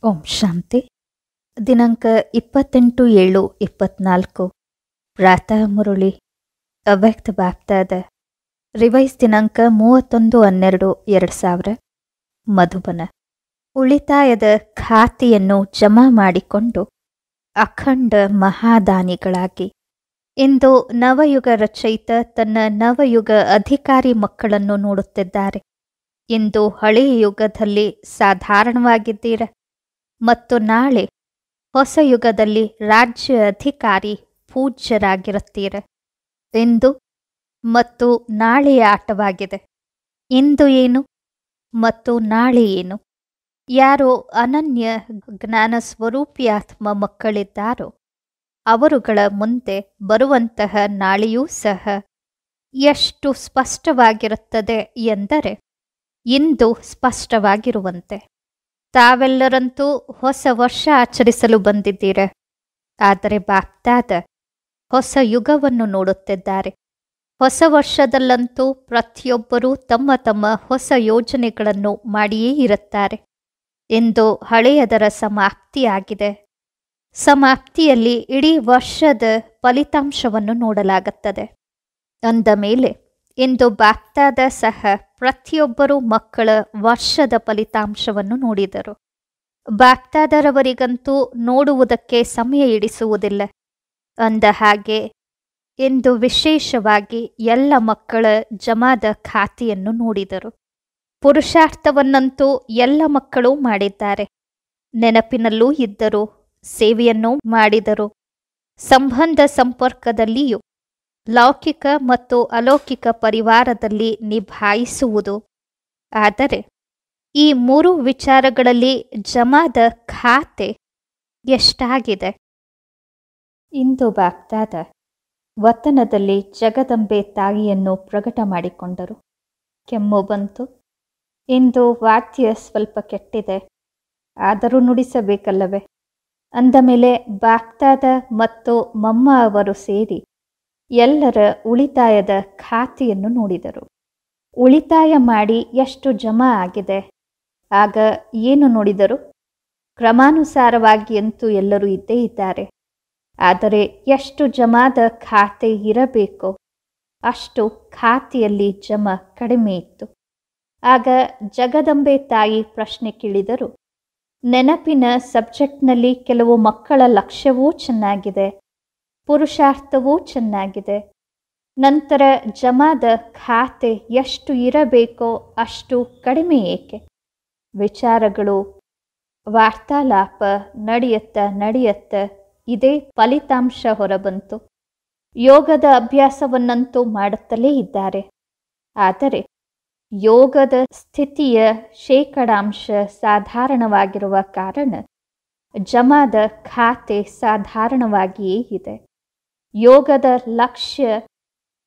ಓಂ ಶಾಂತಿ. ದಿನಾಂಕ 28/7/24 ಪ್ರಾತಃ ಮುರುಳಿ ಅವ್ಯಕ್ತ ಬಾಪ್ತಾದ. ರಿವೈಸ್ ದಿನಾಂಕ 31/12/2000 ಮಧುಬನ. ಉಳಿತಾಯದ ಖಾತೆಯನ್ನು ಜಮಾ ಮಾಡಿಕೊಂಡು ಅಖಂಡ ಮಹಾದಾನಿಗಳಾಗಿ. ಇಂದು ನವಯುಗ ರಚಯಿತ ತನ್ನ ನವಯುಗ ಅಧಿಕಾರಿ ಮಕ್ಕಳನ್ನು ನೋಡುತ್ತಿದ್ದಾರೆ. ಇಂದು ಹಳೆಯ ಯುಗದಲ್ಲಿ ಸಾಧಾರಣವಾಗಿದ್ದೀರ ಮತ್ತು ನಾಳೆ ಹೊಸ ಯುಗದಲ್ಲಿ ರಾಜ್ಯ ಅಧಿಕಾರಿ ಪೂಜ್ಯರಾಗಿರುತ್ತೀರ. ಇಂದು ಮತ್ತು ನಾಳೆಯ ಆಟವಾಗಿದೆ. ಇಂದು ಏನು ಮತ್ತು ನಾಳೆ ಏನು? ಯಾರೋ ಅನನ್ಯ ಜ್ಞಾನ ಸ್ವರೂಪಿಯಾತ್ಮ ಮಕ್ಕಳಿದ್ದಾರೋ ಅವರುಗಳ ಮುಂದೆ ಬರುವಂತಹ ನಾಳೆಯೂ ಸಹ ಎಷ್ಟು ಸ್ಪಷ್ಟವಾಗಿರುತ್ತದೆ ಎಂದರೆ ಇಂದು ಸ್ಪಷ್ಟವಾಗಿರುವಂತೆ. ತಾವೆಲ್ಲರಂತೂ ಹೊಸ ವರ್ಷ ಆಚರಿಸಲು ಬಂದಿದ್ದೀರ, ಆದರೆ ಬಾಪ್ತಾದ ಹೊಸ ಯುಗವನ್ನು ನೋಡುತ್ತಿದ್ದಾರೆ. ಹೊಸ ವರ್ಷದಲ್ಲಂತೂ ಪ್ರತಿಯೊಬ್ಬರೂ ತಮ್ಮ ತಮ್ಮ ಹೊಸ ಯೋಜನೆಗಳನ್ನು ಮಾಡಿಯೇ ಇರುತ್ತಾರೆ. ಇಂದು ಹಳೆಯದರ ಸಮಾಪ್ತಿಯಾಗಿದೆ. ಸಮಾಪ್ತಿಯಲ್ಲಿ ಇಡೀ ವರ್ಷದ ಫಲಿತಾಂಶವನ್ನು ನೋಡಲಾಗುತ್ತದೆ. ಅಂದ ಮೇಲೆ ಇಂದು ಬಾಪ್ತಾದ ಸಹ ಪ್ರತಿಯೊಬ್ಬರೂ ಮಕ್ಕಳ ವರ್ಷದ ಫಲಿತಾಂಶವನ್ನು ನೋಡಿದರು. ಬಾಪ್ತಾದರವರಿಗಂತೂ ನೋಡುವುದಕ್ಕೆ ಸಮಯ ಹಿಡಿಸುವುದಿಲ್ಲ. ಅಂದ ಹಾಗೆ ಇಂದು ವಿಶೇಷವಾಗಿ ಎಲ್ಲ ಮಕ್ಕಳ ಜಮಾದ ಖಾತೆಯನ್ನು ನೋಡಿದರು. ಪುರುಷಾರ್ಥವನ್ನಂತೂ ಎಲ್ಲ ಮಕ್ಕಳೂ ಮಾಡಿದ್ದಾರೆ. ನೆನಪಿನಲ್ಲೂ ಇದ್ದರು, ಸೇವೆಯನ್ನೂ ಮಾಡಿದರು. ಸಂಬಂಧ ಸಂಪರ್ಕದಲ್ಲಿಯೂ ಲೌಕಿಕ ಮತ್ತು ಅಲೌಕಿಕ ಪರಿವಾರದಲ್ಲಿ ನಿಭಾಯಿಸುವುದು. ಆದರೆ ಈ ಮೂರು ವಿಚಾರಗಳಲ್ಲಿ ಜಮಾದ ಖಾತೆ ಎಷ್ಟಾಗಿದೆ? ಇಂದು ಬಾಪ್ತಾದ ವತನದಲ್ಲಿ ಜಗದಂಬೆ ತಾಯಿಯನ್ನು ಪ್ರಕಟ ಮಾಡಿಕೊಂಡರು. ಕೆಮ್ಮು ಬಂತು. ಇಂದು ವಾದ್ಯ ಸ್ವಲ್ಪ ಕೆಟ್ಟಿದೆ, ಆದರೂ ನುಡಿಸಬೇಕಲ್ಲವೇ? ಅಂದ ಮೇಲೆ ಬಾಪ್ತಾದ ಮತ್ತು ಮಮ್ಮ ಅವರು ಸೇರಿ ಎಲ್ಲರ ಉಳಿತಾಯದ ಖಾತೆಯನ್ನು ನೋಡಿದರು. ಉಳಿತಾಯ ಮಾಡಿ ಎಷ್ಟು ಜಮಾ ಆಗಿದೆ. ಆಗ ಏನು ನೋಡಿದರು? ಕ್ರಮಾನುಸಾರವಾಗಿ ಅಂತೂ ಎಲ್ಲರೂ ಇದ್ದೇ ಇದ್ದಾರೆ. ಆದರೆ ಎಷ್ಟು ಜಮಾದ ಖಾತೆ ಇರಬೇಕೋ ಅಷ್ಟು ಖಾತೆಯಲ್ಲಿ ಜಮಾ ಕಡಿಮೆ ಇತ್ತು. ಆಗ ಜಗದಂಬೆ ತಾಯಿ ಪ್ರಶ್ನೆ ಕೇಳಿದರು. ನೆನಪಿನ ಸಬ್ಜೆಕ್ಟ್ನಲ್ಲಿ ಕೆಲವು ಮಕ್ಕಳ ಲಕ್ಷ್ಯವೂ ಚೆನ್ನಾಗಿದೆ, ಪುರುಷಾರ್ಥವೂ ಚೆನ್ನಾಗಿದೆ. ನಂತರ ಜಮಾದ ಖಾತೆ ಎಷ್ಟು ಇರಬೇಕೋ ಅಷ್ಟು ಕಡಿಮೆ ಏಕೆ? ವಿಚಾರಗಳು ವಾರ್ತಾಲಾಪ ನಡೆಯುತ್ತ ಇದೇ ಫಲಿತಾಂಶ ಹೊರಬಂತು. ಯೋಗದ ಅಭ್ಯಾಸವನ್ನಂತೂ ಮಾಡುತ್ತಲೇ ಇದ್ದಾರೆ. ಆದರೆ ಯೋಗದ ಸ್ಥಿತಿಯ ಶೇಕಡಾಂಶ ಸಾಧಾರಣವಾಗಿರುವ ಕಾರಣ ಜಮಾದ ಖಾತೆ ಸಾಧಾರಣವಾಗಿಯೇ ಇದೆ. ಯೋಗದ ಲಕ್ಷ್ಯ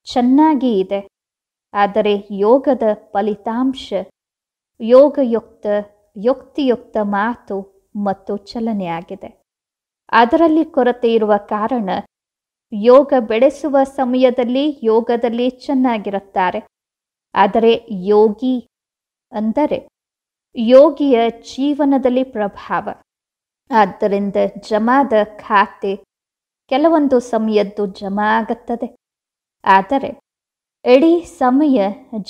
ಚೆನ್ನಾಗಿ ಇದೆ, ಆದರೆ ಯೋಗದ ಫಲಿತಾಂಶ ಯೋಗಯುಕ್ತ ಯುಕ್ತಿಯುಕ್ತ ಮಾತು ಮತ್ತು ಚಲನೆಯಾಗಿದೆ. ಅದರಲ್ಲಿ ಕೊರತೆ ಇರುವ ಕಾರಣ ಯೋಗ ಬೆಳೆಸುವ ಸಮಯದಲ್ಲಿ ಯೋಗದಲ್ಲಿ ಚೆನ್ನಾಗಿರುತ್ತಾರೆ. ಆದರೆ ಯೋಗಿ ಅಂದರೆ ಯೋಗಿಯ ಜೀವನದಲ್ಲಿ ಪ್ರಭಾವ. ಆದ್ದರಿಂದ ಜಮಾದ ಖಾತೆ ಕೆಲವೊಂದು ಸಮಯದ್ದು ಜಮಾ ಆಗುತ್ತದೆ, ಆದರೆ ಇಡೀ ಸಮಯ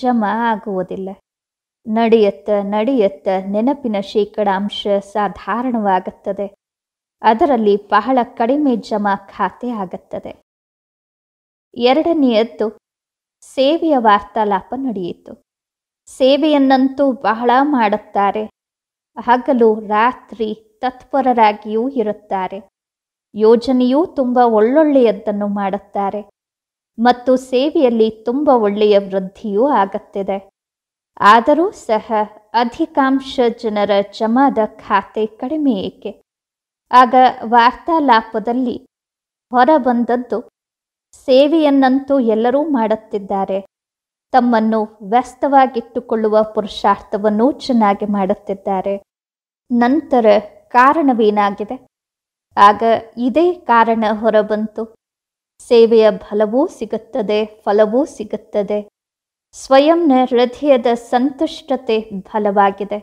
ಜಮಾ ಆಗುವುದಿಲ್ಲ. ನಡೆಯುತ್ತ ನೆನಪಿನ ಶೇಕಡಾಂಶ ಸಾಧಾರಣವಾಗುತ್ತದೆ. ಅದರಲ್ಲಿ ಬಹಳ ಕಡಿಮೆ ಜಮಾ ಖಾತೆ ಆಗುತ್ತದೆ. ಎರಡನೆಯದ್ದು ಸೇವೆಯ ವಾರ್ತಾಲಾಪ ನಡೆಯಿತು. ಸೇವೆಯನ್ನಂತೂ ಬಹಳ ಮಾಡುತ್ತಾರೆ. ಹಗಲು ರಾತ್ರಿ ತತ್ಪರರಾಗಿಯೂ ಇರುತ್ತಾರೆ. ಯೋಜನೆಯೂ ತುಂಬ ಒಳ್ಳೊಳ್ಳೆಯದನ್ನು ಮಾಡುತ್ತಾರೆ ಮತ್ತು ಸೇವೆಯಲ್ಲಿ ತುಂಬ ಒಳ್ಳೆಯ ವೃದ್ಧಿಯೂ ಆಗುತ್ತಿದೆ. ಆದರೂ ಸಹ ಅಧಿಕಾಂಶ ಜನರ ಜಮಾದ ಖಾತೆ ಕಡಿಮೆ ಏಕೆ? ಆಗ ವಾರ್ತಾಲಾಪದಲ್ಲಿ ಹೊರಬಂದದ್ದು ಸೇವೆಯನ್ನಂತೂ ಎಲ್ಲರೂ ಮಾಡುತ್ತಿದ್ದಾರೆ, ತಮ್ಮನ್ನು ವ್ಯಸ್ತವಾಗಿಟ್ಟುಕೊಳ್ಳುವ ಪುರುಷಾರ್ಥವನ್ನೂ ಚೆನ್ನಾಗಿ ಮಾಡುತ್ತಿದ್ದಾರೆ. ನಂತರ ಕಾರಣವೇನಾಗಿದೆ? ಆಗ ಇದೇ ಕಾರಣ ಹೊರಬಂತು. ಸೇವೆಯ ಫಲವೂ ಸಿಗುತ್ತದೆ, ಫಲವೂ ಸಿಗುತ್ತದೆ. ಸ್ವಯಂನ ಹೃದಯದ ಸಂತುಷ್ಟತೆ ಫಲವಾಗಿದೆ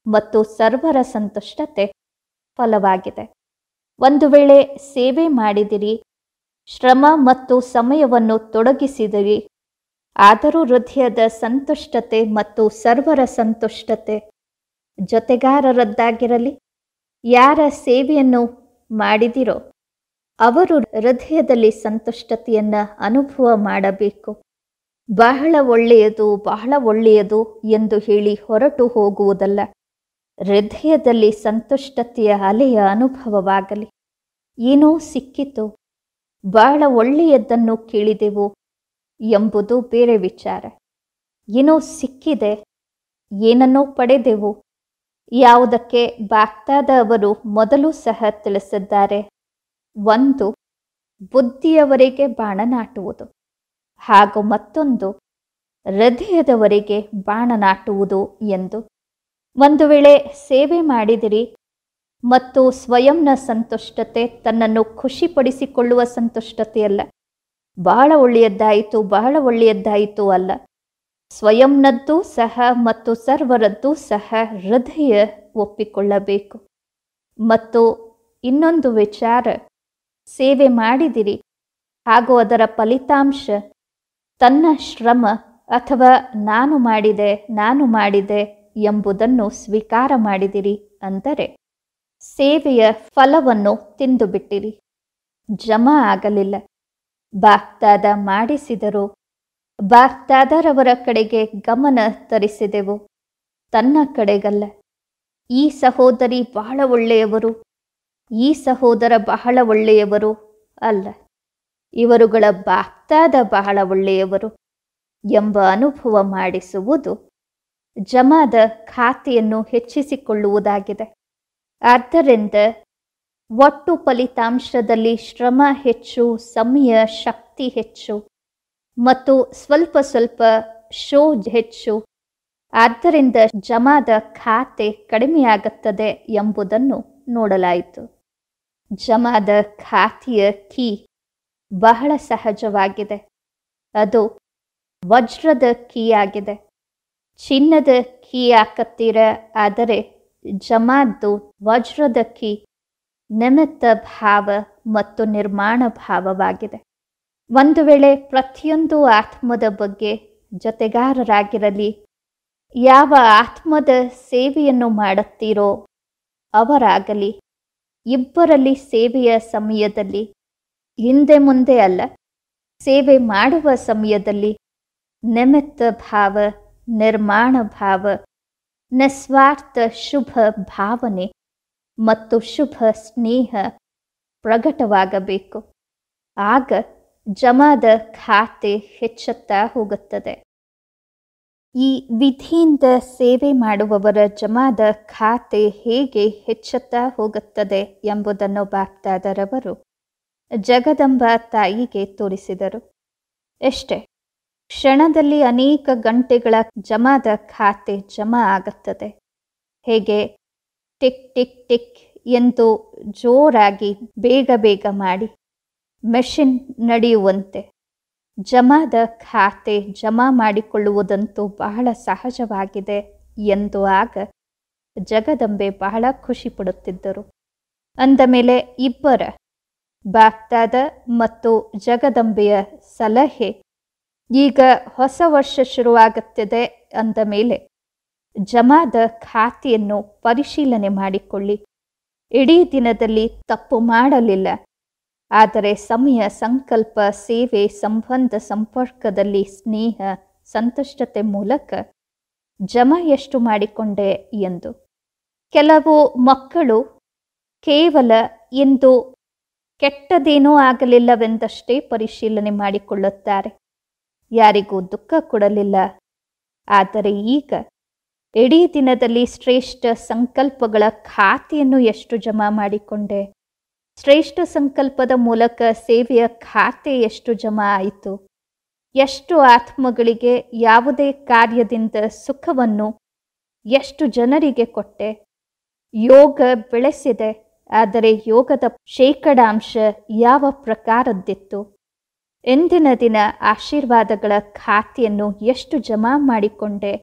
ಮತ್ತು ಸರ್ವರ ಸಂತುಷ್ಟತೆ ಫಲವಾಗಿದೆ. ಒಂದು ವೇಳೆ ಸೇವೆ ಮಾಡಿದಿರಿ, ಶ್ರಮ ಮತ್ತು ಸಮಯವನ್ನು ತೊಡಗಿಸಿದಿರಿ, ಆದರೂ ಹೃದಯದ ಸಂತುಷ್ಟತೆ ಮತ್ತು ಸರ್ವರ ಸಂತುಷ್ಟತೆ ಜೊತೆಗಾರರದ್ದಾಗಿರಲಿ. ಯಾರ ಸೇವೆಯನ್ನು ಮಾಡಿದಿರೋ ಅವರು ಹೃದಯದಲ್ಲಿ ಸಂತುಷ್ಟತೆಯನ್ನು ಅನುಭವ ಮಾಡಬೇಕು. ಬಹಳ ಒಳ್ಳೆಯದು, ಬಹಳ ಒಳ್ಳೆಯದು ಎಂದು ಹೇಳಿ ಹೊರಟು ಹೋಗುವುದಲ್ಲ. ಹೃದಯದಲ್ಲಿ ಸಂತುಷ್ಟತೆಯ ಅಲೆಯ ಅನುಭವವಾಗಲಿ. ಏನೋ ಸಿಕ್ಕಿತು, ಬಹಳ ಒಳ್ಳೆಯದನ್ನು ಕೇಳಿದೆವು ಎಂಬುದು ಬೇರೆ ವಿಚಾರ. ಏನೋ ಸಿಕ್ಕಿದೆ, ಏನನ್ನೋ ಪಡೆದೆವು. ಯಾವುದಕ್ಕೆ ಬಾಗ್ದಾದ ಅವರು ಮೊದಲು ಸಹ ತಿಳಿಸಿದ್ದಾರೆ. ಒಂದು, ಬುದ್ಧಿಯವರೆಗೆ ಬಾಣ ನಾಟುವುದು, ಹಾಗೂ ಮತ್ತೊಂದು ಹೃದಯದವರೆಗೆ ಬಾಣ ನಾಟುವುದು ಎಂದು. ಒಂದು ವೇಳೆ ಸೇವೆ ಮಾಡಿದಿರಿ ಮತ್ತು ಸ್ವಯಂನ ಸಂತುಷ್ಟತೆ ತನ್ನನ್ನು ಖುಷಿಪಡಿಸಿಕೊಳ್ಳುವ ಸಂತುಷ್ಟತೆಯಲ್ಲ. ಬಹಳ ಒಳ್ಳೆಯದ್ದಾಯಿತು, ಬಹಳ ಒಳ್ಳೆಯದ್ದಾಯಿತು ಅಲ್ಲ. ಸ್ವಯಂನದ್ದೂ ಸಹ ಮತ್ತು ಸರ್ವರದ್ದೂ ಸಹ ಹೃದಯ ಒಪ್ಪಿಕೊಳ್ಳಬೇಕು. ಮತ್ತು ಇನ್ನೊಂದು ವಿಚಾರ, ಸೇವೆ ಮಾಡಿದಿರಿ ಹಾಗೂ ಅದರ ಫಲಿತಾಂಶ ತನ್ನ ಶ್ರಮ ಅಥವಾ ನಾನು ಮಾಡಿದೆ ಎಂಬುದನ್ನು ಸ್ವೀಕಾರ ಮಾಡಿದಿರಿ ಅಂದರೆ ಸೇವೆಯ ಫಲವನ್ನು ತಿಂದು ಬಿಟ್ಟಿರಿ. ಜಮಾ ಆಗಲಿಲ್ಲ. ಬಾಗ್ದಾದ ಮಾಡಿಸಿದರು, ಬಾಗ್ದಾದರವರ ಕಡೆಗೆ ಗಮನ ತರಿಸಿದೆವು, ತನ್ನ ಕಡೆಗಲ್ಲ. ಈ ಸಹೋದರಿ ಬಹಳ ಒಳ್ಳೆಯವರು, ಈ ಸಹೋದರ ಬಹಳ ಒಳ್ಳೆಯವರು ಅಲ್ಲ, ಇವರುಗಳ ಬಾಗ್ದಾದ ಬಹಳ ಒಳ್ಳೆಯವರು ಎಂಬ ಅನುಭವ ಮಾಡಿಸುವುದು ಜಮಾದ ಖಾತೆಯನ್ನು ಹೆಚ್ಚಿಸಿಕೊಳ್ಳುವುದಾಗಿದೆ. ಆದ್ದರಿಂದ ಒಟ್ಟು ಫಲಿತಾಂಶದಲ್ಲಿ ಶ್ರಮ ಹೆಚ್ಚು, ಸಮಯ ಶಕ್ತಿ ಹೆಚ್ಚು ಮತ್ತು ಸ್ವಲ್ಪ ಸ್ವಲ್ಪ ಶೋ ಹೆಚ್ಚು. ಆದ್ದರಿಂದ ಜಮಾದ ಖಾತೆ ಕಡಿಮೆಯಾಗುತ್ತದೆ ಎಂಬುದನ್ನು ನೋಡಲಾಯಿತು. ಜಮಾದ ಖಾತೆಯ ಕೀ ಬಹಳ ಸಹಜವಾಗಿದೆ. ಅದು ವಜ್ರದ ಕೀ ಆಗಿದೆ. ಚಿನ್ನದ ಕೀ ಹಾಕತ್ತೀರ, ಆದರೆ ಜಮಾದ್ದು ವಜ್ರದ ಕೀ ನಿಮಿತ್ತ ಭಾವ ಮತ್ತು ನಿರ್ಮಾಣ ಭಾವವಾಗಿದೆ. ಒಂದು ವೇಳೆ ಪ್ರತಿಯೊಂದು ಆತ್ಮದ ಬಗ್ಗೆ ಜೊತೆಗಾರರಾಗಿರಲಿ, ಯಾವ ಆತ್ಮದ ಸೇವೆಯನ್ನು ಮಾಡುತ್ತೀರೋ ಅವರಾಗಲಿ, ಇಬ್ಬರಲ್ಲಿ ಸೇವೆಯ ಸಮಯದಲ್ಲಿ ಹಿಂದೆ ಮುಂದೆ ಅಲ್ಲ, ಸೇವೆ ಮಾಡುವ ಸಮಯದಲ್ಲಿ ನಿಮಿತ್ತ ಭಾವ, ನಿರ್ಮಾಣ ಭಾವ, ನಿಸ್ವಾರ್ಥ ಶುಭ ಭಾವನೆ ಮತ್ತು ಶುಭ ಸ್ನೇಹ ಪ್ರಕಟವಾಗಬೇಕು. ಆಗ ಜಮಾದ ಖಾತೆ ಹೆಚ್ಚುತ್ತಾ ಹೋಗುತ್ತದೆ. ಈ ವಿಧಿಯಿಂದ ಸೇವೆ ಮಾಡುವವರ ಜಮಾದ ಖಾತೆ ಹೇಗೆ ಹೆಚ್ಚುತ್ತಾ ಹೋಗುತ್ತದೆ ಎಂಬುದನ್ನು ಬಾಗ್ದಾದರವರು ಜಗದಂಬ ತಾಯಿಗೆ ತೋರಿಸಿದರು. ಎಷ್ಟೇ ಕ್ಷಣದಲ್ಲಿ ಅನೇಕ ಗಂಟೆಗಳ ಜಮಾದ ಖಾತೆ ಜಮಾ ಆಗುತ್ತದೆ. ಹೇಗೆ ಟಿಕ್ ಟಿಕ್ ಟಿಕ್ ಎಂದು ಜೋರಾಗಿ ಬೇಗ ಬೇಗ ಮಾಡಿ ಮೆಷಿನ್ ನಡೆಯುವಂತೆ ಜಮಾದ ಖಾತೆ ಜಮಾ ಮಾಡಿಕೊಳ್ಳುವುದಂತೂ ಬಹಳ ಸಹಜವಾಗಿದೆ ಎಂದು ಆಗ ಜಗದಂಬೆ ಬಹಳ ಖುಷಿ ಪಡುತ್ತಿದ್ದರು. ಅಂದ ಮೇಲೆ ಇಬ್ಬರ ಬಾಗ್ದಾದ ಮತ್ತು ಜಗದಂಬೆಯ ಸಲಹೆ, ಈಗ ಹೊಸ ವರ್ಷ ಶುರುವಾಗುತ್ತದೆ ಅಂದ ಮೇಲೆ ಜಮಾದ ಖಾತೆಯನ್ನು ಪರಿಶೀಲನೆ ಮಾಡಿಕೊಳ್ಳಿ. ಇಡೀ ದಿನದಲ್ಲಿ ತಪ್ಪು ಮಾಡಲಿಲ್ಲ, ಆದರೆ ಸಮಯ, ಸಂಕಲ್ಪ, ಸೇವೆ, ಸಂಬಂಧ, ಸಂಪರ್ಕದಲ್ಲಿ ಸ್ನೇಹ, ಸಂತುಷ್ಟತೆ ಮೂಲಕ ಜಮಾ ಎಷ್ಟು ಮಾಡಿಕೊಂಡೆ ಎಂದು. ಕೆಲವು ಮಕ್ಕಳು ಕೇವಲ ಇಂದು ಕೆಟ್ಟದೇನೂ ಆಗಲಿಲ್ಲವೆಂದಷ್ಟೇ ಪರಿಶೀಲನೆ ಮಾಡಿಕೊಳ್ಳುತ್ತಾರೆ, ಯಾರಿಗೂ ದುಃಖ ಕೊಡಲಿಲ್ಲ. ಆದರೆ ಈಗ ಇಡೀ ದಿನದಲ್ಲಿ ಶ್ರೇಷ್ಠ ಸಂಕಲ್ಪಗಳ ಖಾತೆಯನ್ನು ಎಷ್ಟು ಜಮಾ ಮಾಡಿಕೊಂಡೆ, ಶ್ರೇಷ್ಠ ಸಂಕಲ್ಪದ ಮೂಲಕ ಸೇವೆಯ ಖಾತೆ ಎಷ್ಟು ಜಮಾ ಆಯಿತು, ಎಷ್ಟು ಆತ್ಮಗಳಿಗೆ ಯಾವುದೇ ಕಾರ್ಯದಿಂದ ಸುಖವನ್ನು ಎಷ್ಟು ಜನರಿಗೆ ಕೊಟ್ಟೆ. ಯೋಗ ಬೆಳೆಸಿದೆ, ಆದರೆ ಯೋಗದ ಶೇಕಡಾಂಶ ಯಾವ ಪ್ರಕಾರದ್ದಿತ್ತು, ಎಂದಿನ ದಿನ ಆಶೀರ್ವಾದಗಳ ಖಾತೆಯನ್ನು ಎಷ್ಟು ಜಮಾ ಮಾಡಿಕೊಂಡೆ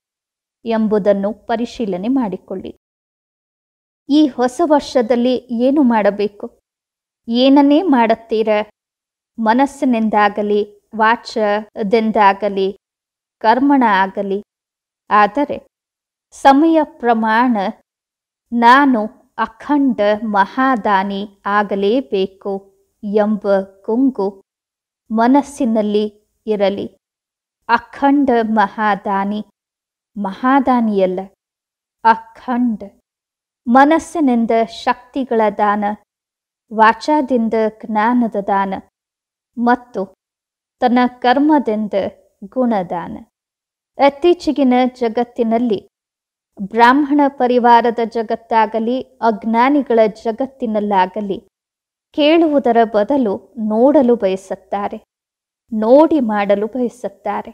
ಎಂಬುದನ್ನು ಪರಿಶೀಲನೆ ಮಾಡಿಕೊಳ್ಳಿ. ಈ ಹೊಸ ವರ್ಷದಲ್ಲಿ ಏನು ಮಾಡಬೇಕು? ಏನನ್ನೇ ಮಾಡುತ್ತೀರ? ಮನಸ್ಸಿನಿಂದಾಗಲಿ, ವಾಚದಿಂದಾಗಲಿ, ಕರ್ಮಣ ಆಗಲಿ. ಆದರೆ ಸಮಯ ಪ್ರಮಾಣ ನಾನು ಅಖಂಡ ಮಹಾದಾನಿ ಆಗಲೇಬೇಕು ಎಂಬ ಗುಂಗು ಮನಸ್ಸಿನಲ್ಲಿ ಇರಲಿ. ಅಖಂಡ ಮಹಾದಾನಿ, ಮಹಾದಾನಿಯಲ್ಲ, ಅಖಂಡ. ಮನಸ್ಸಿನಿಂದ ಶಕ್ತಿಗಳ ದಾನ, ವಾಚಾದಿಂದ ಜ್ಞಾನದ ದಾನ ಮತ್ತು ತನ್ನ ಕರ್ಮದಿಂದ ಗುಣದಾನ. ಇತ್ತೀಚೆಗಿನ ಜಗತ್ತಿನಲ್ಲಿ ಬ್ರಾಹ್ಮಣ ಪರಿವಾರದ ಜಗತ್ತಾಗಲಿ, ಅಜ್ಞಾನಿಗಳ ಜಗತ್ತಿನಲ್ಲಾಗಲಿ ಕೇಳುವುದರ ಬದಲು ನೋಡಲು ಬಯಸುತ್ತಾರೆ, ನೋಡಿ ಮಾಡಲು ಬಯಸುತ್ತಾರೆ.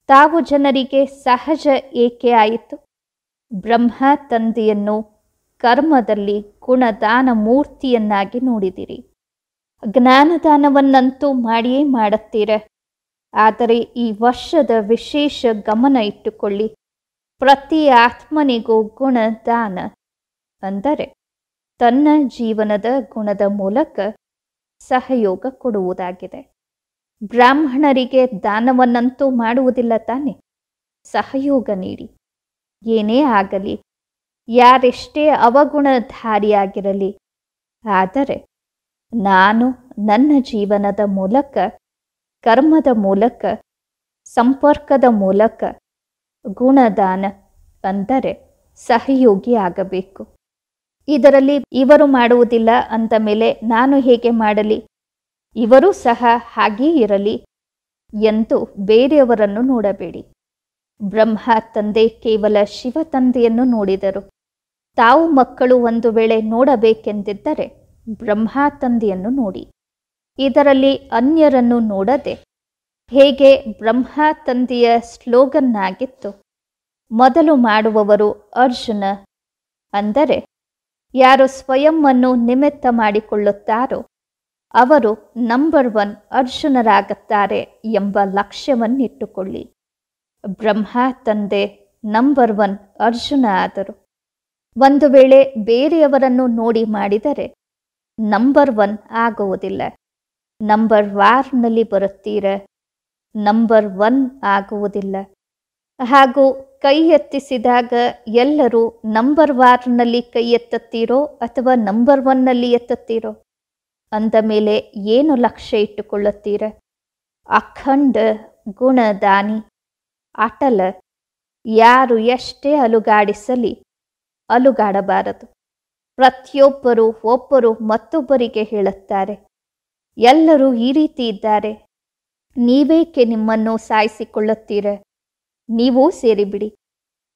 ತಾವು ಜನರಿಗೆ ಸಹಜ ಏಕೆ ಆಯಿತು? ಬ್ರಹ್ಮ ತಂದೆಯನ್ನು ಕರ್ಮದಲ್ಲಿ ಗುಣದಾನ ಮೂರ್ತಿಯನ್ನಾಗಿ ನೋಡಿದಿರಿ. ಜ್ಞಾನದಾನವನ್ನಂತೂ ಮಾಡಿಯೇ ಮಾಡುತ್ತೀರ. ಆದರೆ ಈ ವರ್ಷದ ವಿಶೇಷ ಗಮನ ಇಟ್ಟುಕೊಳ್ಳಿ. ಪ್ರತಿ ಆತ್ಮನಿಗೂ ಗುಣದಾನ ಅಂದರೆ ತನ್ನ ಜೀವನದ ಗುಣದ ಮೂಲಕ ಸಹಯೋಗ ಕೊಡುವುದಾಗಿದೆ. ಬ್ರಾಹ್ಮಣರಿಗೆ ದಾನವನ್ನಂತೂ ಮಾಡುವುದಿಲ್ಲ ತಾನೆ? ಸಹಯೋಗ ನೀಡಿ. ಏನೇ ಆಗಲಿ, ಯಾರೆಷ್ಟೇ ಅವಗುಣಧಾರಿಯಾಗಿರಲಿ, ಆದರೆ ನಾನು ನನ್ನ ಜೀವನದ ಮೂಲಕ, ಕರ್ಮದ ಮೂಲಕ, ಸಂಪರ್ಕದ ಮೂಲಕ ಗುಣದಾನ ಅಂದರೆ ಸಹಯೋಗಿ ಆಗಬೇಕು. ಇದರಲ್ಲಿ ಇವರು ಮಾಡುವುದಿಲ್ಲ ಅಂದ ಮೇಲೆ ನಾನು ಹೇಗೆ ಮಾಡಲಿ? ಇವರೂ ಸಹ ಹಾಗೇ ಇರಲಿ ಎಂದು ಬೇರೆಯವರನ್ನು ನೋಡಬೇಡಿ. ಬ್ರಹ್ಮ ತಂದೆ ಕೇವಲ ಶಿವ ತಂದೆಯನ್ನು ನೋಡಿದರು. ತಾವು ಮಕ್ಕಳು ಒಂದು ವೇಳೆ ನೋಡಬೇಕೆಂದಿದ್ದರೆ ಬ್ರಹ್ಮ ತಂದೆಯನ್ನು ನೋಡಿ. ಇದರಲ್ಲಿ ಅನ್ಯರನ್ನು ನೋಡದೆ ಹೇಗೆ ಬ್ರಹ್ಮ ತಂದೆಯ ಸ್ಲೋಗನ್ ಆಗಿತ್ತು, ಮೊದಲು ಮಾಡುವವರು ಅರ್ಜುನ, ಅಂದರೆ ಯಾರು ಸ್ವಯಂವನ್ನು ನಿಮಿತ್ತ ಮಾಡಿಕೊಳ್ಳುತ್ತಾರೋ ಅವರು ನಂಬರ್ 1 ಅರ್ಜುನರಾಗುತ್ತಾರೆ ಎಂಬ ಲಕ್ಷ್ಯವನ್ನಿಟ್ಟುಕೊಳ್ಳಿ. ಬ್ರಹ್ಮ ತಂದೆ ನಂಬರ್ 1 ಅರ್ಜುನ ಆದರು. ಒಂದು ವೇಳೆ ಬೇರೆಯವರನ್ನು ನೋಡಿ ಮಾಡಿದರೆ ನಂಬರ್ 1 ಆಗುವುದಿಲ್ಲ. ನಂಬರ್ ವಾರ್ನಲ್ಲಿ ಬರುತ್ತೀರ, ನಂಬರ್ 1 ಆಗುವುದಿಲ್ಲ. ಹಾಗೂ ಕೈ ಎತ್ತಿಸಿದಾಗ ಎಲ್ಲರೂ ನಂಬರ್ ವಾರ್ನಲ್ಲಿ ಕೈ ಎತ್ತುತ್ತೀರೋ ಅಥವಾ ನಂಬರ್ 1ನಲ್ಲಿ ಎತ್ತುತ್ತೀರೋ? ಅಂದ ಮೇಲೆ ಏನು ಲಕ್ಷ್ಯ ಇಟ್ಟುಕೊಳ್ಳುತ್ತೀರ? ಅಖಂಡ ಗುಣದಾನಿ, ಅಟಲ. ಯಾರು ಎಷ್ಟೇ ಅಲುಗಾಡಿಸಲಿ ಅಲುಗಾಡಬಾರದು. ಪ್ರತಿಯೊಬ್ಬರು ಒಬ್ಬರು ಮತ್ತೊಬ್ಬರಿಗೆ ಹೇಳುತ್ತಾರೆ, ಎಲ್ಲರೂ ಈ ರೀತಿ ಇದ್ದಾರೆ, ನೀವೇಕೆ ನಿಮ್ಮನ್ನು ಸಾಯಿಸಿಕೊಳ್ಳುತ್ತೀರ? ನೀವೂ ಸೇರಿಬಿಡಿ.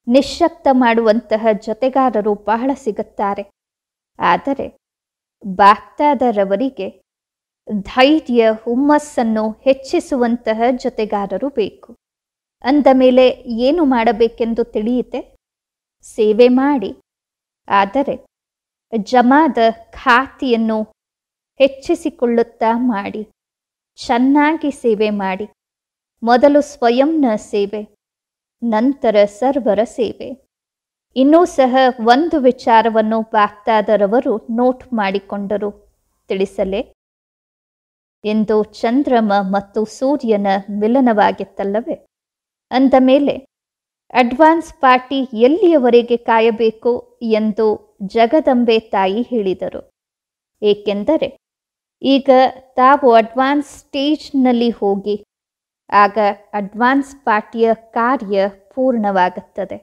ನಿಶ್ಶಕ್ತ ಮಾಡುವಂತಹ ಜೊತೆಗಾರರು ಬಹಳ ಸಿಗುತ್ತಾರೆ. ಆದರೆ ಬಾಗ್ದಾದರವರಿಗೆ ಧೈರ್ಯ, ಹುಮ್ಮಸ್ಸನ್ನು ಹೆಚ್ಚಿಸುವಂತಹ ಜೊತೆಗಾರರು ಬೇಕು. ಅಂದ ಮೇಲೆ ಏನು ಮಾಡಬೇಕೆಂದು ತಿಳಿಯುತ್ತೆ? ಸೇವೆ ಮಾಡಿ. ಆದರೆ ಜಮಾದ ಖಾತೆಯನ್ನು ಹೆಚ್ಚಿಸಿಕೊಳ್ಳುತ್ತಾ ಮಾಡಿ. ಚೆನ್ನಾಗಿ ಸೇವೆ ಮಾಡಿ. ಮೊದಲು ಸ್ವಯಂನ ಸೇವೆ, ನಂತರ ಸರ್ವರ ಸೇವೆ. ಇನ್ನೂ ಸಹ ಒಂದು ವಿಚಾರವನ್ನು ಬಾಗ್ದಾದರವರು ನೋಟ್ ಮಾಡಿಕೊಂಡರು, ತಿಳಿಸಲೇ? ಎಂದು ಚಂದ್ರಮ ಮತ್ತು ಸೂರ್ಯನ ಮಿಲನವಾಗಿತ್ತಲ್ಲವೇ? ಅಂದ ಮೇಲೆ ಅಡ್ವಾನ್ಸ್ ಪಾರ್ಟಿ ಎಲ್ಲಿಯವರೆಗೆ ಕಾಯಬೇಕು ಎಂದು ಜಗದಂಬೆ ತಾಯಿ ಹೇಳಿದರು. ಏಕೆಂದರೆ ಈಗ ತಾವು ಅಡ್ವಾನ್ಸ್ ಸ್ಟೇಜ್ನಲ್ಲಿ ಹೋಗಿ ಆಗ ಅಡ್ವಾನ್ಸ್ ಪಾರ್ಟಿಯ ಕಾರ್ಯ ಪೂರ್ಣವಾಗುತ್ತದೆ.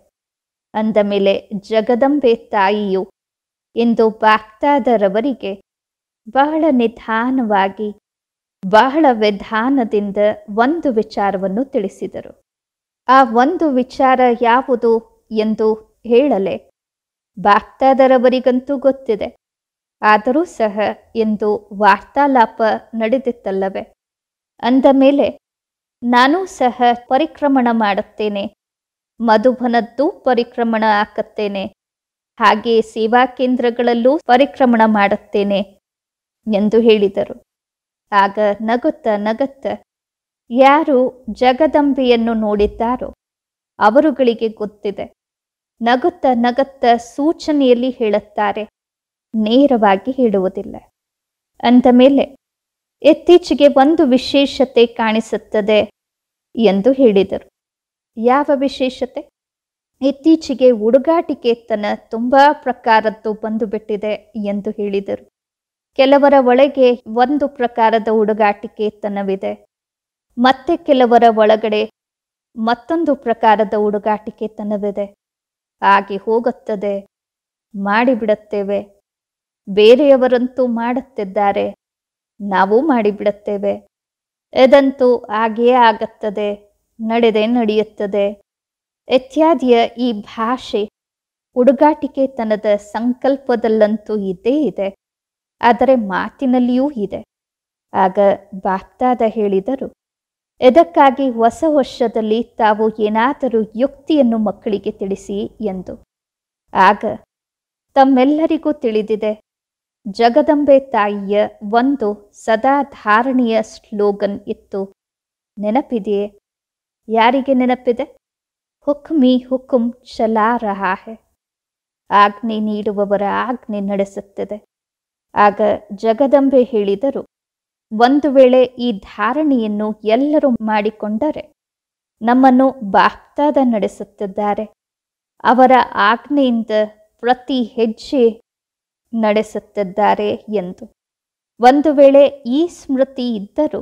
ಅಂದ ಮೇಲೆ ಜಗದಂಬೆ ತಾಯಿಯು ಇಂದು ಬಾಗ್ದಾದರವರಿಗೆ ಬಹಳ ನಿಧಾನವಾಗಿ, ಬಹಳ ವಿಧಾನದಿಂದ ಒಂದು ವಿಚಾರವನ್ನು ತಿಳಿಸಿದರು. ಆ ಒಂದು ವಿಚಾರ ಯಾವುದು ಎಂದು ಹೇಳಲೆ ಬಾಗ್ದಾದರವರಿಗಂತೂ ಗೊತ್ತಿದೆ. ಆದರೂ ಸಹ ಇಂದು ವಾರ್ತಾಲಾಪ ನಡೆದಿತ್ತಲ್ಲವೇ? ಅಂದ ಮೇಲೆ ನಾನೂ ಸಹ ಪರಿಕ್ರಮಣ ಮಾಡುತ್ತೇನೆ, ಮಧುಬನದ್ದು ಪರಿಕ್ರಮಣ ಹಾಕುತ್ತೇನೆ, ಹಾಗೆ ಸೇವಾ ಕೇಂದ್ರಗಳಲ್ಲೂ ಪರಿಕ್ರಮಣ ಮಾಡುತ್ತೇನೆ ಎಂದು ಹೇಳಿದರು. ಆಗ ನಗುತ್ತಾ ನಗುತ್ತಾ ಯಾರು ಜಗದಂಬೆಯನ್ನು ನೋಡಿದ್ದಾರೋ ಅವರುಗಳಿಗೆ ಗೊತ್ತಿದೆ ನಗುತ್ತಾ ನಗುತ್ತಾ ಸೂಚನೆಯಲ್ಲಿ ಹೇಳುತ್ತಾರೆ, ನೇರವಾಗಿ ಹೇಳುವುದಿಲ್ಲ. ಅಂದ ಮೇಲೆ ಇತ್ತೀಚೆಗೆ ಒಂದು ವಿಶೇಷತೆ ಕಾಣಿಸುತ್ತದೆ ಎಂದು ಹೇಳಿದರು. ಯಾವ ವಿಶೇಷತೆ? ಇತ್ತೀಚೆಗೆ ಹುಡುಗಾಟಿಕೆತನ ತುಂಬ ಪ್ರಕಾರದ್ದು ಬಂದು ಬಿಟ್ಟಿದೆ ಎಂದು ಹೇಳಿದರು. ಕೆಲವರ ಒಳಗೆ ಒಂದು ಪ್ರಕಾರದ ಹುಡುಗಾಟಿಕೆತನವಿದೆ, ಮತ್ತೆ ಕೆಲವರ ಒಳಗಡೆ ಮತ್ತೊಂದು ಪ್ರಕಾರದ ಹುಡುಗಾಟಿಕೆತನವಿದೆ. ಹಾಗೆ ಹೋಗುತ್ತದೆ, ಮಾಡಿಬಿಡುತ್ತೇವೆ. ಬೇರೆಯವರಂತೂ ಮಾಡುತ್ತಿದ್ದಾರೆ, ನಾವು ಮಾಡಿಬಿಡುತ್ತೇವೆ. ಇದಂತೂ ಹಾಗೆಯೇ ಆಗುತ್ತದೆ, ನಡೆಯುತ್ತದೆ ಇತ್ಯಾದಿಯ ಈ ಭಾಷೆ ಹುಡುಗಾಟಿಕೆತನದ ಸಂಕಲ್ಪದಲ್ಲಂತೂ ಇದ್ದೇ ಇದೆ, ಆದರೆ ಮಾತಿನಲ್ಲಿಯೂ ಇದೆ. ಆಗ ಬಾಪ್ದಾದ ಹೇಳಿದರು, ಇದಕ್ಕಾಗಿ ಹೊಸ ವರ್ಷದಲ್ಲಿ ತಾವು ಏನಾದರೂ ಯುಕ್ತಿಯನ್ನು ಮಕ್ಕಳಿಗೆ ತಿಳಿಸಿ ಎಂದು. ಆಗ ತಮ್ಮೆಲ್ಲರಿಗೂ ತಿಳಿದಿದೆ, ಜಗದಂಬೆ ತಾಯಿಯ ಒಂದು ಸದಾ ಧಾರಣೆಯ ಸ್ಲೋಗನ್ ಇತ್ತು. ನೆನಪಿದೆಯೇ? ಯಾರಿಗೆ ನೆನಪಿದೆ? ಹುಕ್ಮಿ ಹುಕುಂ ಚಲಾ ರಹಾ ಹೈ. ಆಜ್ಞೆ ನೀಡುವವರ ಆಜ್ಞೆ ನಡೆಸುತ್ತದೆ. ಆಗ ಜಗದಂಬೆ ಹೇಳಿದರು, ಒಂದು ವೇಳೆ ಈ ಧಾರಣೆಯನ್ನು ಎಲ್ಲರೂ ಮಾಡಿಕೊಂಡರೆ ನಮ್ಮನ್ನು ಬಾಪ್ದಾದ ನಡೆಸುತ್ತಿದ್ದಾರೆ, ಅವರ ಆಜ್ಞೆಯಿಂದ ಪ್ರತಿ ಹೆಜ್ಜೆ ನಡೆಸುತ್ತಿದ್ದಾರೆ ಎಂದು. ಒಂದು ವೇಳೆ ಈ ಸ್ಮೃತಿ ಇದ್ದರೂ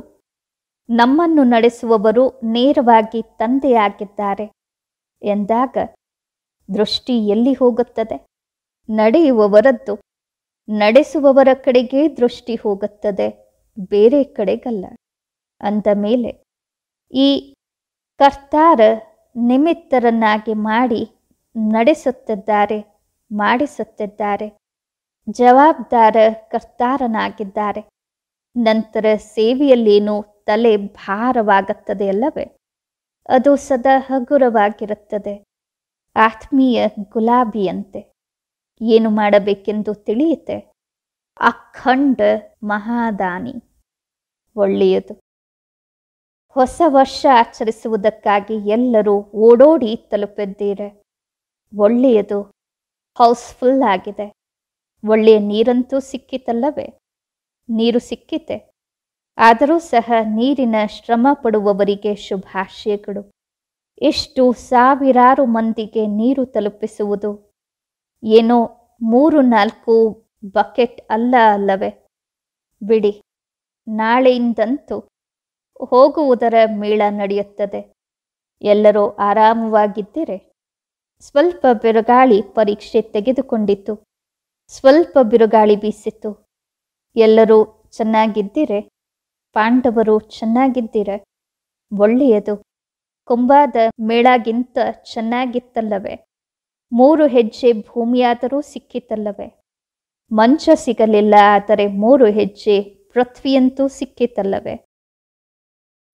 ನಮ್ಮನ್ನು ನಡೆಸುವವರು ನೇರವಾಗಿ ತಂದೆಯಾಗಿದ್ದಾರೆ ಎಂದಾಗ ದೃಷ್ಟಿ ಎಲ್ಲಿ ಹೋಗುತ್ತದೆ? ನಡೆಯುವವರದ್ದು ನಡೆಸುವವರ ಕಡೆಗೆ ದೃಷ್ಟಿ ಹೋಗುತ್ತದೆ, ಬೇರೆ ಕಡೆಗಲ್ಲ. ಅಂದ ಮೇಲೆ ಈ ಕರ್ತಾರ ನಿಮಿತ್ತರನ್ನಾಗಿ ಮಾಡಿ ನಡೆಸುತ್ತಿದ್ದಾರೆ, ಮಾಡಿಸುತ್ತಿದ್ದಾರೆ. ಜವಾಬ್ದಾರ ಕರ್ತಾರನಾಗಿದ್ದಾರೆ. ನಂತರ ಸೇವೆಯಲ್ಲೇನು ತಲೆ ಭಾರವಾಗುತ್ತದೆ ಅಲ್ಲವೇ? ಅದು ಸದಾ ಹಗುರವಾಗಿರುತ್ತದೆ, ಆತ್ಮೀಯ ಗುಲಾಬಿಯಂತೆ. ಏನು ಮಾಡಬೇಕೆಂದು ತಿಳಿಯುತ್ತೆ. ಅಖಂಡ ಮಹಾದಾನಿ. ಒಳ್ಳೆಯದು. ಹೊಸ ವರ್ಷ ಆಚರಿಸುವುದಕ್ಕಾಗಿ ಎಲ್ಲರೂ ಓಡೋಡಿ ತಲುಪಿದ್ದೀರೆ. ಒಳ್ಳೆಯದು. ಹೌಸ್ಫುಲ್ ಆಗಿದೆ. ಒಳ್ಳೆಯ ನೀರಂತೂ ಸಿಕ್ಕಿತಲ್ಲವೇ? ನೀರು ಸಿಕ್ಕಿತೆ. ಆದರೂ ಸಹ ನೀರಿನ ಶ್ರಮ ಪಡುವವರಿಗೆ ಶುಭಾಶಯಗಳು. ಎಷ್ಟು ಸಾವಿರಾರು ಮಂದಿಗೆ ನೀರು ತಲುಪಿಸುವುದು ಏನೋ 3-4 ಬಕೆಟ್ ಅಲ್ಲವೇ? ಬಿಡಿ, ನಾಳೆಯಿಂದಂತೂ ಹೋಗುವುದರ ಮೇಳ ನಡೆಯುತ್ತದೆ. ಎಲ್ಲರೂ ಆರಾಮವಾಗಿದ್ದರೆ. ಸ್ವಲ್ಪ ಬಿರುಗಾಳಿ ಪರೀಕ್ಷೆ ತೆಗೆದುಕೊಂಡಿತು, ಸ್ವಲ್ಪ ಬಿರುಗಾಳಿ ಬೀಸಿತು. ಎಲ್ಲರೂ ಚೆನ್ನಾಗಿದ್ದಿರೆ, ಪಾಂಡವರು ಚೆನ್ನಾಗಿದ್ದಿರೆ. ಒಳ್ಳೆಯದು. ಕುಂಭದ ಮೇಳಗಿಂತ ಚೆನ್ನಾಗಿತ್ತಲ್ಲವೇ? 3 ಹೆಜ್ಜೆ ಭೂಮಿಯಾದರೂ ಸಿಕ್ಕಿತಲ್ಲವೇ? ಮಂಚ ಸಿಗಲಿಲ್ಲ, ಆದರೆ 3 ಹೆಜ್ಜೆ ಪೃಥ್ವಿಯಂತೂ ಸಿಕ್ಕಿತಲ್ಲವೇ?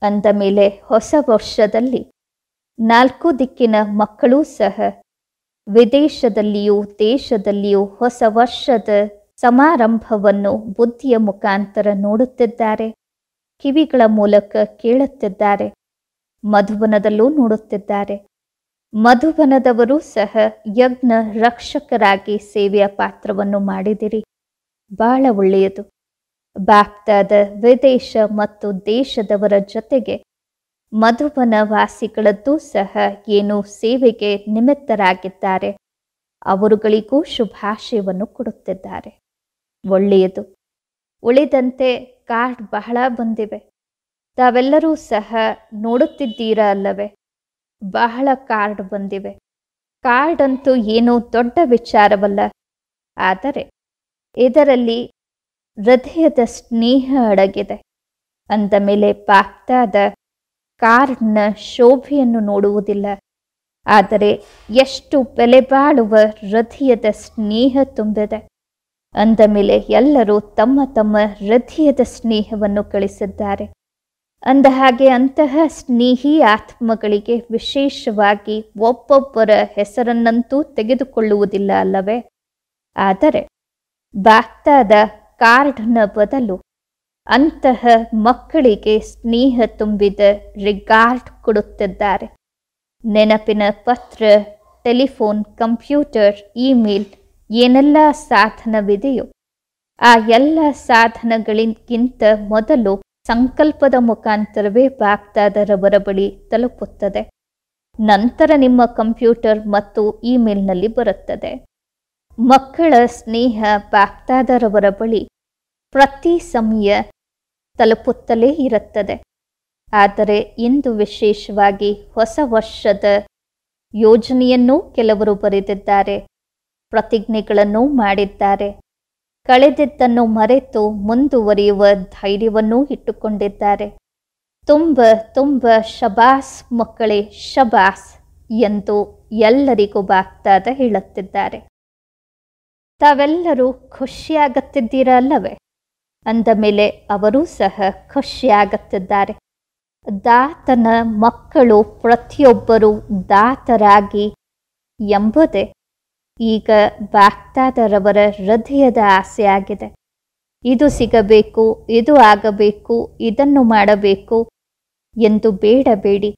ಅಂದ ಮೇಲೆ ಹೊಸ ವರ್ಷದಲ್ಲಿ 4 ದಿಕ್ಕಿನ ಮಕ್ಕಳೂ ಸಹ ವಿದೇಶದಲ್ಲಿಯೂ ದೇಶದಲ್ಲಿಯೂ ಹೊಸ ವರ್ಷದ ಸಮಾರಂಭವನ್ನು ಬುದ್ಧಿಯ ಮುಖಾಂತರ ನೋಡುತ್ತಿದ್ದಾರೆ, ಕಿವಿಗಳ ಮೂಲಕ ಕೇಳುತ್ತಿದ್ದಾರೆ, ಮಧುಬನದಲ್ಲೂ ನೋಡುತ್ತಿದ್ದಾರೆ. ಮಧುಬನದವರು ಸಹ ಯಜ್ಞ ರಕ್ಷಕರಾಗಿ ಸೇವೆಯ ಪಾತ್ರವನ್ನು ಮಾಡಿದಿರಿ. ಬಹಳ ಒಳ್ಳೆಯದು. ಬಾಪ್ದಾದ ವಿದೇಶ ಮತ್ತು ದೇಶದವರ ಜೊತೆಗೆ ಮಧುಬನ ವಾಸಿಗಳದ್ದೂ ಸಹ ಏನು ಸೇವೆಗೆ ನಿಮಿತ್ತರಾಗಿದ್ದಾರೆ, ಅವರುಗಳಿಗೂ ಶುಭಾಶಯವನ್ನು ಕೊಡುತ್ತಿದ್ದಾರೆ. ಒಳ್ಳೆಯದು. ಉಳಿದಂತೆ ಕಾರ್ಡ್ ಬಹಳ ಬಂದಿವೆ. ತಾವೆಲ್ಲರೂ ಸಹ ನೋಡುತ್ತಿದ್ದೀರಾ ಅಲ್ಲವೇ? ಬಹಳ ಕಾರ್ಡ್ ಬಂದಿವೆ. ಕಾರ್ಡ್ ಅಂತೂ ಏನೂ ದೊಡ್ಡ ವಿಚಾರವಲ್ಲ, ಆದರೆ ಇದರಲ್ಲಿ ಹೃದಯದ ಸ್ನೇಹ ಅಡಗಿದೆ. ಅಂದ ಮೇಲೆ ಬಾಪ್ದಾದ ಕಾರ್ಡ್ನ ಶೋಭೆಯನ್ನು ನೋಡುವುದಿಲ್ಲ, ಆದರೆ ಎಷ್ಟು ಬೆಲೆ ಬಾಳುವ ಹೃದಯದ ಸ್ನೇಹ ತುಂಬಿದೆ. ಅಂದ ಮೇಲೆ ಎಲ್ಲರೂ ತಮ್ಮ ತಮ್ಮ ಹೃದಯದ ಸ್ನೇಹವನ್ನು ಕಳಿಸಿದ್ದಾರೆ. ಅಂದ ಹಾಗೆ ಅಂತಹ ಸ್ನೇಹಿ ಆತ್ಮಗಳಿಗೆ ವಿಶೇಷವಾಗಿ ಒಬ್ಬೊಬ್ಬರ ಹೆಸರನ್ನಂತೂ ತೆಗೆದುಕೊಳ್ಳುವುದಿಲ್ಲ ಅಲ್ಲವೇ? ಆದರೆ ಬಾಪ್ದಾದ ಕಾರ್ಡ್ನ ಬದಲು ಅಂತಹ ಮಕ್ಕಳಿಗೆ ಸ್ನೇಹ ತುಂಬಿದ ರಿಗಾರ್ಡ್ ಕೊಡುತ್ತಿದ್ದಾರೆ. ನೆನಪಿನ ಪತ್ರ, ಟೆಲಿಫೋನ್, ಕಂಪ್ಯೂಟರ್, ಇಮೇಲ್ ಏನೆಲ್ಲ ಸಾಧನವಿದೆಯೋ ಆ ಎಲ್ಲ ಸಾಧನಗಳಿಗಿಂತ ಮೊದಲು ಸಂಕಲ್ಪದ ಮುಖಾಂತರವೇ ಬಾಪ್ದಾದರವರ ಬಳಿ ತಲುಪುತ್ತದೆ. ನಂತರ ನಿಮ್ಮ ಕಂಪ್ಯೂಟರ್ ಮತ್ತು ಇಮೇಲ್ನಲ್ಲಿ ಬರುತ್ತದೆ. ಮಕ್ಕಳ ಸ್ನೇಹ ಬಾಪ್ದಾದರವರ ಬಳಿ ಪ್ರತಿ ಸಮಯ ತಲುಪುತ್ತಲೇ ಇರುತ್ತದೆ. ಆದರೆ ಇಂದು ವಿಶೇಷವಾಗಿ ಹೊಸ ವರ್ಷದ ಯೋಜನೆಯನ್ನೂ ಕೆಲವರು ಬರೆದಿದ್ದಾರೆ, ಪ್ರತಿಜ್ಞೆಗಳನ್ನೂ ಮಾಡಿದ್ದಾರೆ. ಕಳೆದಿದ್ದನ್ನು ಮರೆತು ಮುಂದುವರಿಯುವ ಧೈರ್ಯವನ್ನೂ ಇಟ್ಟುಕೊಂಡಿದ್ದಾರೆ. ತುಂಬ ತುಂಬ ಶಬಾಸ್ ಮಕ್ಕಳೇ, ಶಬಾಸ್ ಎಂದು ಎಲ್ಲರಿಗೂ ಬಾಪ್ದಾದ ಹೇಳುತ್ತಿದ್ದಾರೆ. ತಾವೆಲ್ಲರೂ ಖುಷಿಯಾಗುತ್ತಿದ್ದೀರಾ ಅಲ್ಲವೇ? ಅಂದ ಮೇಲೆ ಅವರೂ ಸಹ ಖುಷಿಯಾಗುತ್ತಿದ್ದಾರೆ. ದಾತನ ಮಕ್ಕಳು ಪ್ರತಿಯೊಬ್ಬರೂ ದಾತರಾಗಿ ಎಂಬುದೇ ಈಗ ಬಾಪ್ದಾದರವರ ಹೃದಯದ ಆಸೆಯಾಗಿದೆ. ಇದು ಸಿಗಬೇಕು, ಇದು ಆಗಬೇಕು, ಇದನ್ನು ಮಾಡಬೇಕು ಎಂದು ಬೇಡಬೇಡಿ.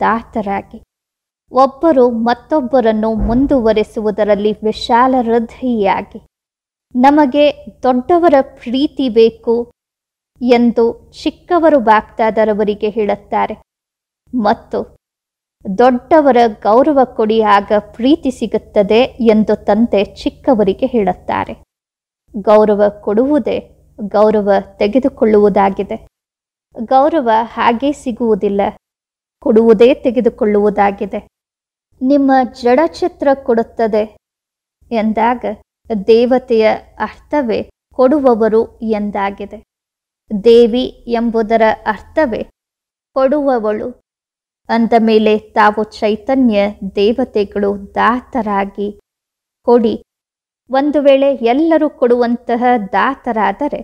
ದಾತರಾಗಿ ಒಬ್ಬರು ಮತ್ತೊಬ್ಬರನ್ನು ಮುಂದುವರೆಸುವುದರಲ್ಲಿ ವಿಶಾಲ ಹೃದಯಿಯಾಗಿ, ನಮಗೆ ದೊಡ್ಡವರ ಪ್ರೀತಿ ಬೇಕು ಎಂದು ಚಿಕ್ಕವರು ಬಾಪ್ದಾದರವರಿಗೆ ಹೇಳುತ್ತಾರೆ ಮತ್ತು ದೊಡ್ಡವರ ಗೌರವ ಕೊಡಿ, ಆಗ ಪ್ರೀತಿ ಸಿಗುತ್ತದೆ ಎಂದು ತಂದೆ ಚಿಕ್ಕವರಿಗೆ ಹೇಳುತ್ತಾರೆ. ಗೌರವ ಕೊಡುವುದೇ ಗೌರವ ತೆಗೆದುಕೊಳ್ಳುವುದಾಗಿದೆ. ಗೌರವ ಹಾಗೇ ಸಿಗುವುದಿಲ್ಲ, ಕೊಡುವುದೇ ತೆಗೆದುಕೊಳ್ಳುವುದಾಗಿದೆ. ನಿಮ್ಮ ಜಡಚಿತ್ರ ಕೊಡುತ್ತದೆ ಎಂದಾಗ ದೇವತೆಯ ಅರ್ಥವೇ ಕೊಡುವವರು ಎಂದಾಗಿದೆ. ದೇವಿ ಎಂಬುದರ ಅರ್ಥವೇ ಕೊಡುವವಳು. ಅಂದ ಮೇಲೆ ತಾವು ಚೈತನ್ಯ ದೇವತೆಗಳು ದಾತರಾಗಿ ಕೊಡಿ. ಒಂದು ವೇಳೆ ಎಲ್ಲರೂ ಕೊಡುವಂತಹ ದಾತರಾದರೆ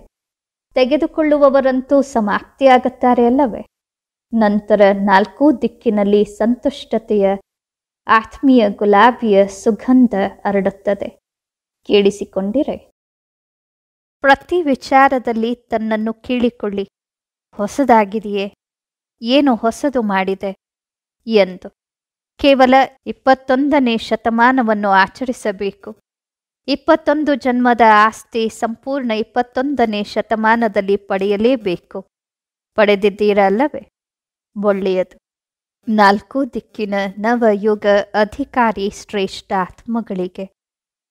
ತೆಗೆದುಕೊಳ್ಳುವವರಂತೂ ಸಮಾಪ್ತಿಯಾಗುತ್ತಾರೆ ಅಲ್ಲವೇ? ನಂತರ ನಾಲ್ಕೂ ದಿಕ್ಕಿನಲ್ಲಿ ಸಂತುಷ್ಟತೆಯ ಆತ್ಮೀಯ ಗುಲಾಬಿಯ ಸುಗಂಧ ಹರಡುತ್ತದೆ. ಕೇಳಿಸಿಕೊಂಡಿರೆ? ಪ್ರತಿ ವಿಚಾರದಲ್ಲಿ ತನ್ನನ್ನು ಕೇಳಿಕೊಳ್ಳಿ. ಹೊಸದಾಗಿದೆಯೇ? ಏನು ಹೊಸದು ಮಾಡಿದೆ ಎಂದು. ಕೇವಲ 21ನೇ ಶತಮಾನವನ್ನು ಆಚರಿಸಬೇಕು. 21 ಜನ್ಮದ ಆಸ್ತಿ ಸಂಪೂರ್ಣ 21ನೇ ಶತಮಾನದಲ್ಲಿ ಪಡೆಯಲೇಬೇಕು. ಪಡೆದಿದ್ದೀರಲ್ಲವೇ? ಒಳ್ಳೆಯದು. ನಾಲ್ಕು ದಿಕ್ಕಿನ ನವಯುಗ ಅಧಿಕಾರಿ ಶ್ರೇಷ್ಠ ಆತ್ಮಗಳಿಗೆ,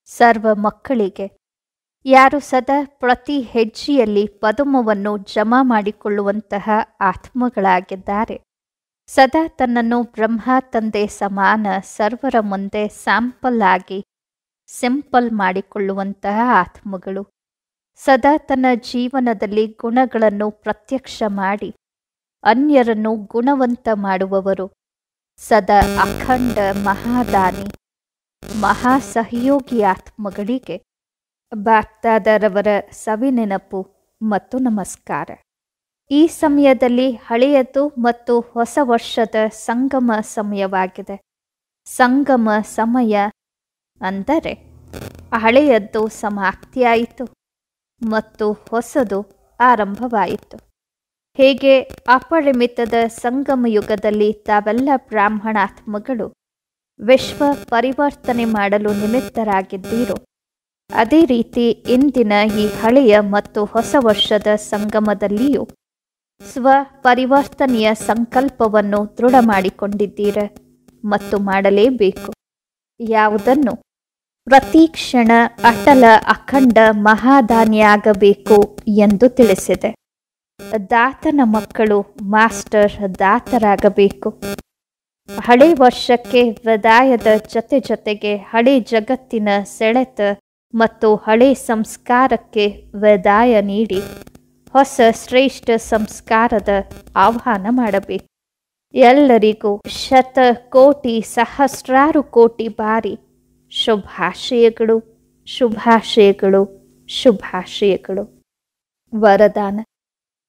ಸರ್ವ ಮಕ್ಕಳಿಗೆ, ಯಾರು ಸದಾ ಪ್ರತಿ ಹೆಜ್ಜೆಯಲ್ಲಿ ಪದುಮವನ್ನು ಜಮಾ ಮಾಡಿಕೊಳ್ಳುವಂತಹ ಆತ್ಮಗಳಾಗಿದ್ದಾರೆ, ಸದಾ ತನ್ನನ್ನು ಬ್ರಹ್ಮ ತಂದೆ ಸಮಾನ ಸರ್ವರ ಮುಂದೆ ಸ್ಯಾಂಪಲ್ ಆಗಿ ಸಿಂಪಲ್ ಮಾಡಿಕೊಳ್ಳುವಂತಹ ಆತ್ಮಗಳು, ಸದಾ ತನ್ನ ಜೀವನದಲ್ಲಿ ಗುಣಗಳನ್ನು ಪ್ರತ್ಯಕ್ಷ ಮಾಡಿ ಅನ್ಯರನ್ನು ಗುಣವಂತ ಮಾಡುವವರು, ಸದಾ ಅಖಂಡ ಮಹಾದಾನಿ ಮಹಾಸಹಯೋಗಿ ಆತ್ಮಗಳಿಗೆ ಬಾಪ್ದಾದರವರ ಸವಿನೆನಪು ಮತ್ತು ನಮಸ್ಕಾರ. ಈ ಸಮಯದಲ್ಲಿ ಹಳೆಯದು ಮತ್ತು ಹೊಸ ವರ್ಷದ ಸಂಗಮ ಸಮಯವಾಗಿದೆ. ಸಂಗಮ ಸಮಯ ಅಂದರೆ ಹಳೆಯದ್ದು ಸಮಾಪ್ತಿಯಾಯಿತು ಮತ್ತು ಹೊಸದು ಆರಂಭವಾಯಿತು. ಹೇಗೆ ಅಪರಿಮಿತದ ಸಂಗಮ ಯುಗದಲ್ಲಿ ತಾವೆಲ್ಲ ಬ್ರಾಹ್ಮಣಾತ್ಮಗಳು ವಿಶ್ವ ಪರಿವರ್ತನೆ ಮಾಡಲು ನಿಮಿತ್ತರಾಗಿದ್ದೀರೋ, ಅದೇ ರೀತಿ ಇಂದಿನ ಈ ಹಳೆಯ ಮತ್ತು ಹೊಸ ವರ್ಷದ ಸಂಗಮದಲ್ಲಿಯೂ ಸ್ವ ಪರಿವರ್ತನೆಯ ಸಂಕಲ್ಪವನ್ನು ದೃಢ ಮಾಡಿಕೊಂಡಿದ್ದೀರ ಮತ್ತು ಮಾಡಲೇಬೇಕು. ಯಾವುದನ್ನು ಪ್ರತಿ ಕ್ಷಣ ಅಟಲ ಅಖಂಡ ಮಹಾದಾನಿಯಾಗಬೇಕು ಎಂದು ತಿಳಿಸಿದೆ. ದಾತನ ಮಕ್ಕಳು ಮಾಸ್ಟರ್ ದಾತರಾಗಬೇಕು. ಹಳೆ ವರ್ಷಕ್ಕೆ ವಿದಾಯದ ಜೊತೆ ಜೊತೆಗೆ ಹಳೆ ಜಗತ್ತಿನ ಸೆಳೆತ ಮತ್ತು ಹಳೆ ಸಂಸ್ಕಾರಕ್ಕೆ ವಿದಾಯ ನೀಡಿ ಹೊಸ ಶ್ರೇಷ್ಠ ಸಂಸ್ಕಾರದ ಆಹ್ವಾನ ಮಾಡಬೇಕು. ಎಲ್ಲರಿಗೂ ಶತಕೋಟಿ ಸಹಸ್ರಾರು ಕೋಟಿ ಬಾರಿ ಶುಭಾಶಯಗಳು, ಶುಭಾಶಯಗಳು, ಶುಭಾಶಯಗಳು. ವರದಾನ: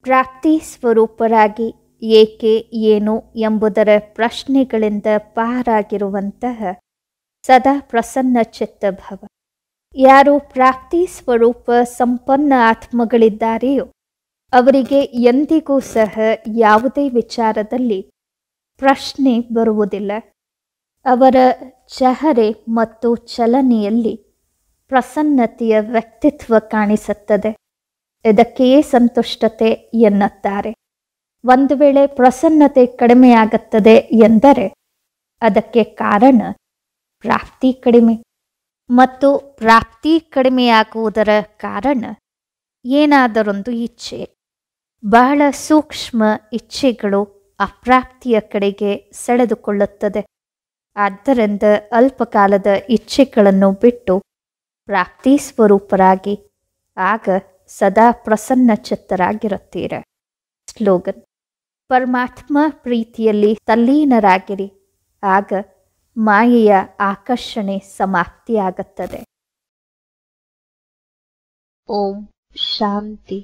ಪ್ರಾಪ್ತಿ ಸ್ವರೂಪರಾಗಿ ಏಕೆ, ಏನು ಎಂಬುದರ ಪ್ರಶ್ನೆಗಳಿಂದ ಪಾರಾಗಿರುವಂತಹ ಸದಾ ಪ್ರಸನ್ನ ಚಿತ್ತಭವ. ಯಾರು ಪ್ರಾಪ್ತಿ ಸ್ವರೂಪ ಸಂಪನ್ನ ಆತ್ಮಗಳಿದ್ದಾರೆಯೋ ಅವರಿಗೆ ಎಂದಿಗೂ ಸಹ ಯಾವುದೇ ವಿಚಾರದಲ್ಲಿ ಪ್ರಶ್ನೆ ಬರುವುದಿಲ್ಲ. ಅವರ ಚಹರೆ ಮತ್ತು ಚಲನೆಯಲ್ಲಿ ಪ್ರಸನ್ನತೆಯ ವ್ಯಕ್ತಿತ್ವ ಕಾಣಿಸುತ್ತದೆ. ಇದಕ್ಕೆಯೇ ಸಂತುಷ್ಟತೆ ಎನ್ನುತ್ತಾರೆ. ಒಂದು ವೇಳೆ ಪ್ರಸನ್ನತೆ ಕಡಿಮೆಯಾಗುತ್ತದೆ ಎಂದರೆ ಅದಕ್ಕೆ ಕಾರಣ ಪ್ರಾಪ್ತಿ ಕಡಿಮೆ, ಮತ್ತು ಪ್ರಾಪ್ತಿ ಕಡಿಮೆಯಾಗುವುದರ ಕಾರಣ ಏನಾದರೊಂದು ಇಚ್ಛೆ. ಬಹಳ ಸೂಕ್ಷ್ಮ ಇಚ್ಛೆಗಳು ಅಪ್ರಾಪ್ತಿಯ ಕಡೆಗೆ ಸೆಳೆದುಕೊಳ್ಳುತ್ತದೆ. ಆದ್ದರಿಂದ ಅಲ್ಪಕಾಲದ ಇಚ್ಛೆಗಳನ್ನು ಬಿಟ್ಟು ಪ್ರಾಪ್ತಿ ಸ್ವರೂಪರಾಗಿ, ಆಗ ಸದಾ ಪ್ರಸನ್ನ ಚಿತ್ತರಾಗಿರುತ್ತೀರ. ಸ್ಲೋಗನ್: ಪರಮಾತ್ಮ ಪ್ರೀತಿಯಲ್ಲಿ ತಲ್ಲೀನರಾಗಿರಿ, ಆಗ ಮಾಯೆಯ ಆಕರ್ಷಣೆ ಸಮಾಪ್ತಿಯಾಗುತ್ತದೆ. ಓಂ ಶಾಂತಿ.